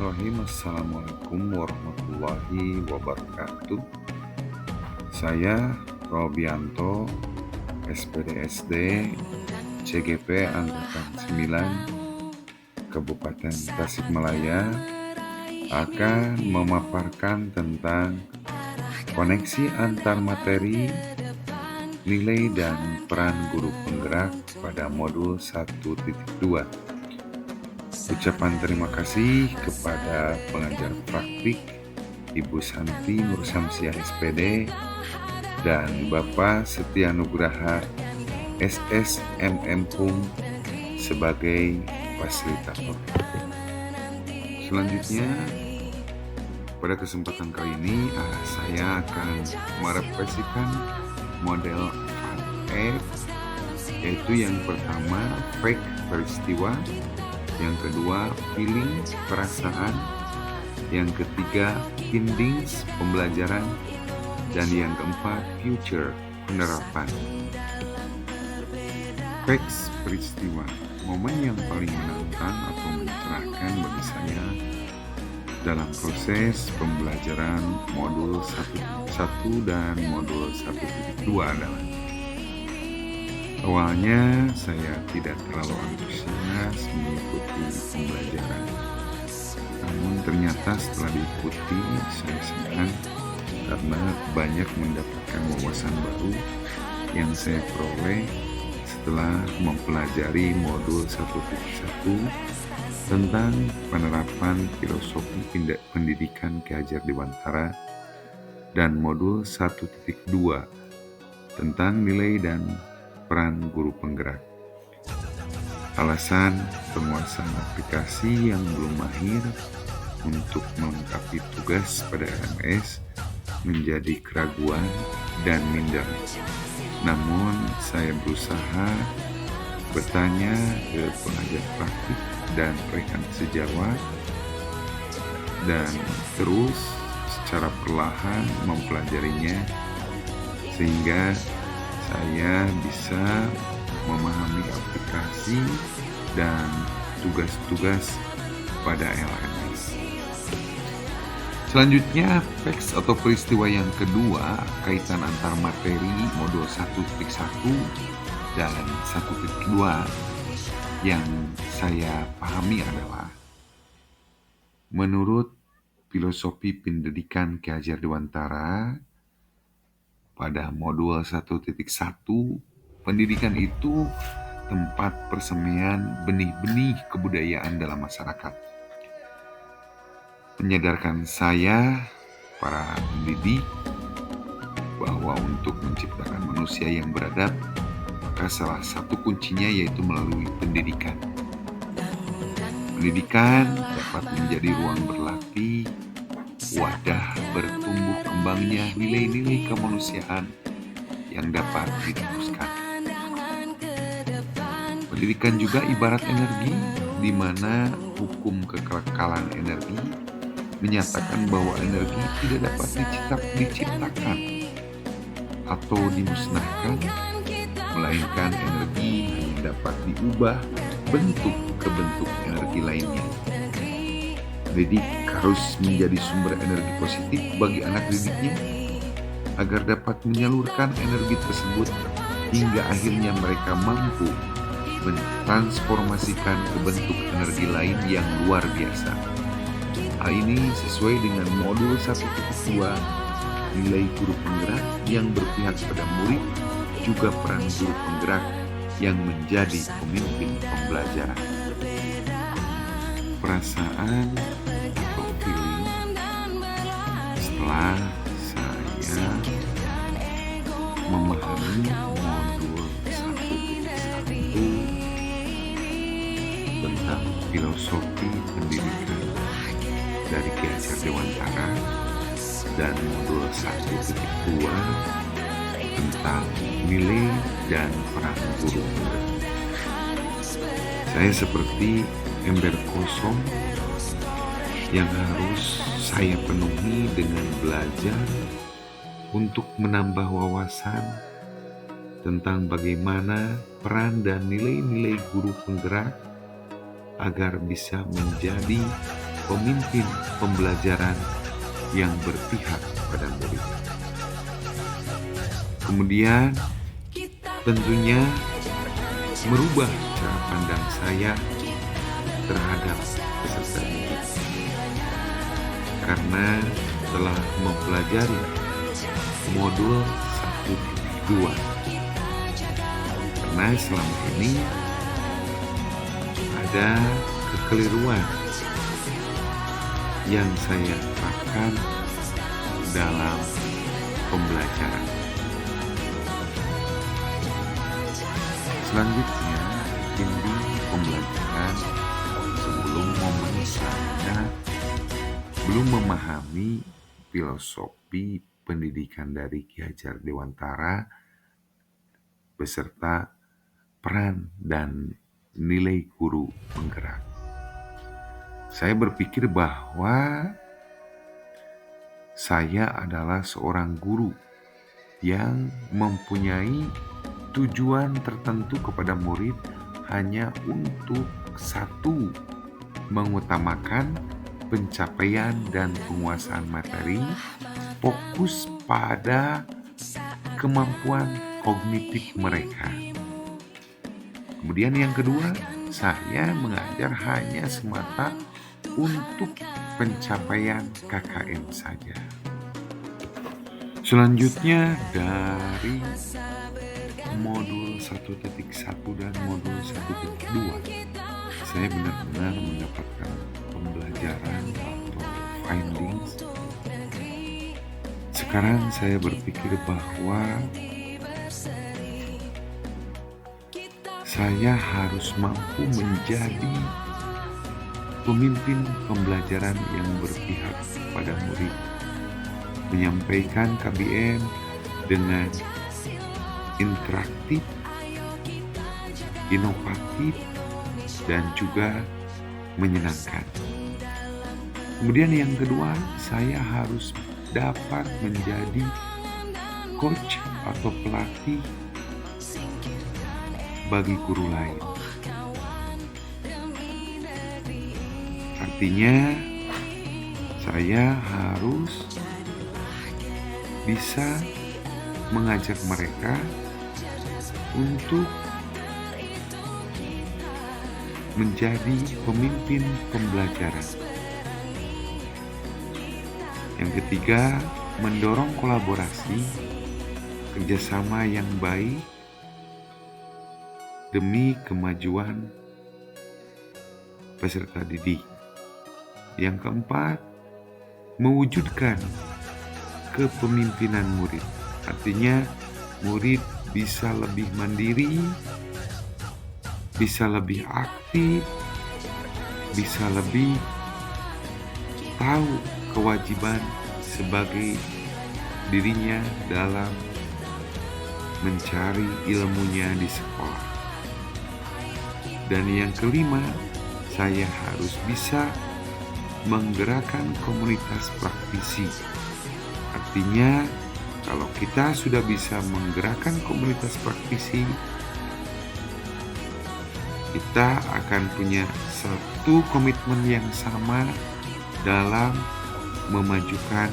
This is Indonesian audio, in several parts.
Bismillahirrahmanirrahim. Assalamualaikum warahmatullahi wabarakatuh. Saya Robianto, SPDSD CGP Angkatan 9 Kabupaten Tasikmalaya, akan memaparkan tentang koneksi antar materi, nilai dan peran guru penggerak pada modul 1.2. Ucapan terima kasih kepada pengajar praktik Ibu Santi Nursamsiah SPD dan Bapak Setia Nugraha SSMM Hum sebagai fasilitator. Selanjutnya, pada kesempatan kali ini saya akan merefleksikan model 4F, yaitu yang pertama fact peristiwa, yang kedua feeling perasaan, yang ketiga findings pembelajaran, dan yang keempat future penerapan. Facts peristiwa, momen yang paling menantang atau mencerahkan bagi saya dalam proses pembelajaran modul 1.1 dan modul 1.2 adalah awalnya saya tidak terlalu antusias mengikuti pembelajaran. Namun ternyata setelah diikuti saya senang karena banyak mendapatkan wawasan baru yang saya peroleh setelah mempelajari modul 1.1 tentang penerapan filosofi pendidikan Ki Hajar Dewantara dan modul 1.2 tentang nilai dan peran guru penggerak. Alasan penguasaan aplikasi yang belum mahir untuk melengkapi tugas pada LMS menjadi keraguan dan minder. Namun saya berusaha bertanya ke pengajar praktik dan rekan sejawat dan terus secara perlahan mempelajarinya sehingga saya bisa memahami aplikasi dan tugas-tugas pada LMS. Selanjutnya, facts atau peristiwa yang kedua, kaitan antar materi modul 1.1 dan 1.2 yang saya pahami adalah menurut filosofi pendidikan Ki Hajar Dewantara pada modul 1.1, pendidikan itu tempat persemaian benih-benih kebudayaan dalam masyarakat. Menyadarkan saya, para pendidik, bahwa untuk menciptakan manusia yang beradab, maka salah satu kuncinya yaitu melalui pendidikan. Pendidikan dapat menjadi ruang berlatih, wadah bertumbuh kembangnya nilai-nilai kemanusiaan yang dapat diteruskan. Pendidikan juga ibarat energi, di mana hukum kekekalan energi menyatakan bahwa energi tidak dapat diciptakan atau dimusnahkan, melainkan energi hanya dapat diubah bentuk ke bentuk energi lainnya. Pendidik harus menjadi sumber energi positif bagi anak didiknya agar dapat menyalurkan energi tersebut hingga akhirnya mereka mampu mentransformasikan ke bentuk energi lain yang luar biasa. Hal ini sesuai dengan modul 1.2 nilai guru penggerak yang berpihak pada murid, juga peran guru penggerak yang menjadi pemimpin pembelajaran. Perasaan atau feeling, setelah saya memahami modul 1.1 tentang filosofi pendidikan dari Ki Hajar Dewantara dan modul 1.2 tentang nilai dan peran guru penggerak, saya seperti ember kosong yang harus saya penuhi dengan belajar untuk menambah wawasan tentang bagaimana peran dan nilai-nilai guru penggerak agar bisa menjadi pemimpin pembelajaran yang berpihak pada murid. Kemudian tentunya merubah cara pandang saya terhadap peserta didik. Karena telah mempelajari modul 1.2. Karena selama ini ada kekeliruan yang saya terapkan dalam pembelajaran. Selanjutnya, bimbing pembelajaran sebelum momen saya belum memahami filosofi pendidikan dari Ki Hajar Dewantara beserta peran dan nilai guru penggerak. Saya berpikir bahwa saya adalah seorang guru yang mempunyai tujuan tertentu kepada murid hanya untuk satu, mengutamakan pencapaian dan penguasaan materi, fokus pada kemampuan kognitif mereka. Kemudian yang kedua, saya mengajar hanya semata untuk pencapaian KKM saja. Selanjutnya dari modul 1.1 dan modul 1.2, saya benar-benar mendapatkan pembelajaran atau findings. Sekarang saya berpikir bahwa saya harus mampu menjadi pemimpin pembelajaran yang berpihak pada murid, menyampaikan KBM dengan interaktif, inovatif, dan juga menyenangkan. Kemudian yang kedua, saya harus dapat menjadi coach atau pelatih bagi guru lain. Artinya, saya harus bisa mengajak mereka untuk menjadi pemimpin pembelajaran. Yang ketiga, mendorong kolaborasi, kerjasama yang baik demi kemajuan peserta didik. Yang keempat, mewujudkan kepemimpinan murid. Artinya, murid bisa lebih mandiri, bisa lebih aktif, bisa lebih tahu kewajiban sebagai dirinya dalam mencari ilmunya di sekolah. Dan yang kelima, saya harus bisa menggerakkan komunitas praktisi. Artinya, kalau kita sudah bisa menggerakkan komunitas praktisi, kita akan punya satu komitmen yang sama dalam memajukan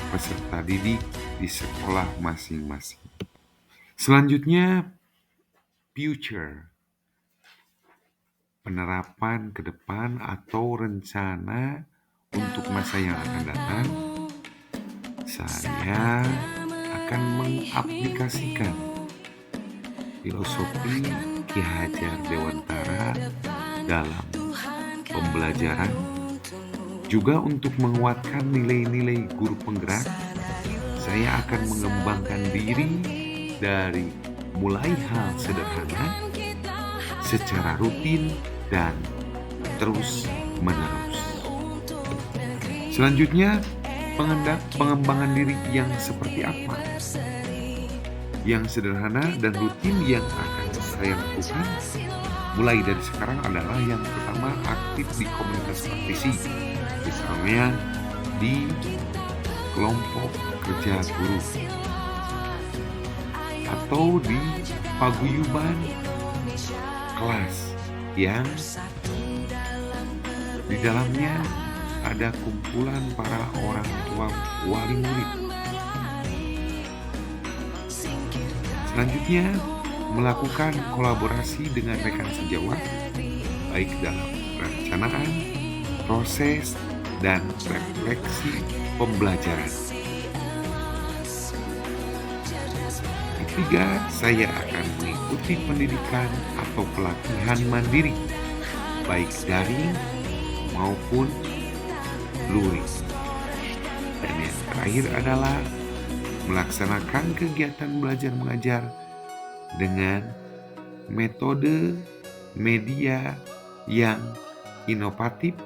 peserta didik di sekolah masing-masing. Selanjutnya, future. Penerapan ke depan atau rencana untuk masa yang akan datang. Saya akan mengaplikasikan filosofi Ki Hajar Dewantara dalam pembelajaran, juga untuk menguatkan nilai-nilai guru penggerak. Saya akan mengembangkan diri dari mulai hal sederhana secara rutin dan terus menerus. Selanjutnya, pengembangan diri yang seperti apa? Yang sederhana dan rutin yang akan saya lakukan mulai dari sekarang adalah yang pertama, aktif di komunitas praktisi, misalnya di kelompok kerja guru atau di paguyuban kelas yang di dalamnya ada kumpulan para orang tua wali murid. Selanjutnya, melakukan kolaborasi dengan rekan sejawat, baik dalam perencanaan, proses, dan refleksi pembelajaran. Ketiga, saya akan mengikuti pendidikan atau pelatihan mandiri, baik daring maupun luring. Dan yang terakhir adalah melaksanakan kegiatan belajar mengajar dengan metode media yang inovatif,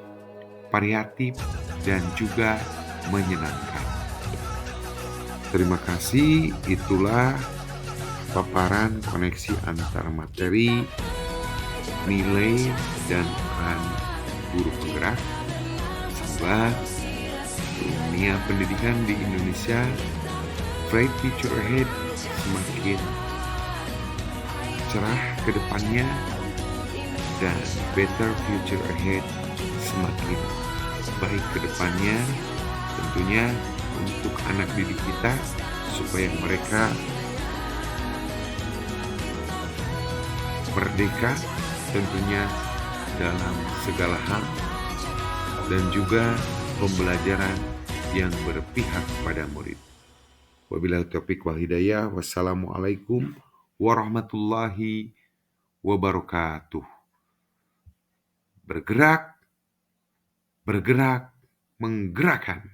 variatif, dan juga menyenangkan. Terima kasih, itulah paparan koneksi antar materi, nilai, dan peran guru penggerak. Semoga dunia pendidikan di Indonesia, Bright Future Ahead, semakin cerah ke depannya, dan Better Future Ahead semakin baik ke depannya, tentunya untuk anak didik kita, supaya mereka merdeka tentunya dalam segala hal, dan juga pembelajaran yang berpihak pada murid. Wabillahi taufiq wal hidayah. Wassalamualaikum warahmatullahi wabarakatuh. Bergerak, menggerakkan.